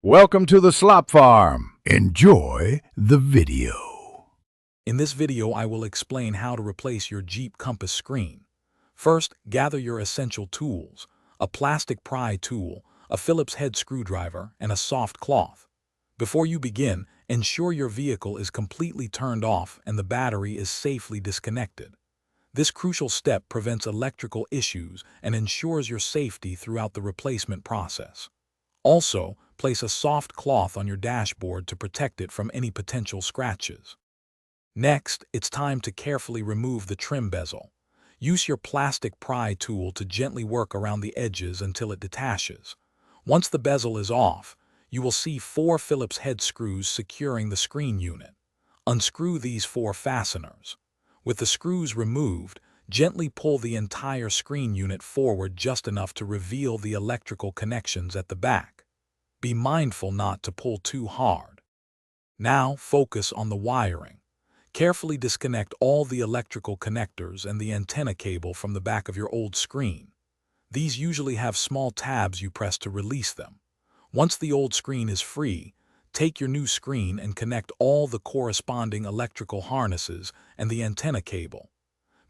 Welcome to the Slop Farm. Enjoy the video. In this video, I will explain how to replace your Jeep Compass screen. First, gather your essential tools: a plastic pry tool, a Phillips head screwdriver, and a soft cloth. Before you begin, ensure your vehicle is completely turned off and the battery is safely disconnected. This crucial step prevents electrical issues and ensures your safety throughout the replacement process. Also, place a soft cloth on your dashboard to protect it from any potential scratches. Next, it's time to carefully remove the trim bezel. Use your plastic pry tool to gently work around the edges until it detaches. Once the bezel is off, you will see 4 Phillips head screws securing the screen unit. Unscrew these 4 fasteners. With the screws removed, gently pull the entire screen unit forward just enough to reveal the electrical connections at the back. Be mindful not to pull too hard. Now focus on the wiring. Carefully disconnect all the electrical connectors and the antenna cable from the back of your old screen. These usually have small tabs you press to release them. Once the old screen is free, take your new screen and connect all the corresponding electrical harnesses and the antenna cable.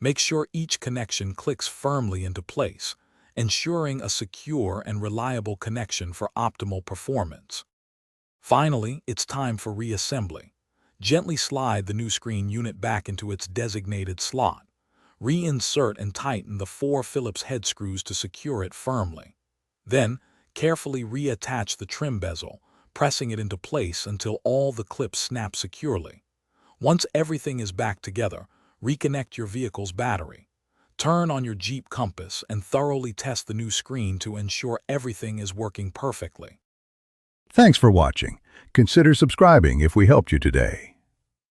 Make sure each connection clicks firmly into place, ensuring a secure and reliable connection for optimal performance. Finally, it's time for reassembly. Gently slide the new screen unit back into its designated slot. Reinsert and tighten the 4 Phillips head screws to secure it firmly. Then, carefully reattach the trim bezel, pressing it into place until all the clips snap securely. Once everything is back together, reconnect your vehicle's battery. Turn on your Jeep Compass and thoroughly test the new screen to ensure everything is working perfectly. Thanks for watching. Consider subscribing if we helped you today.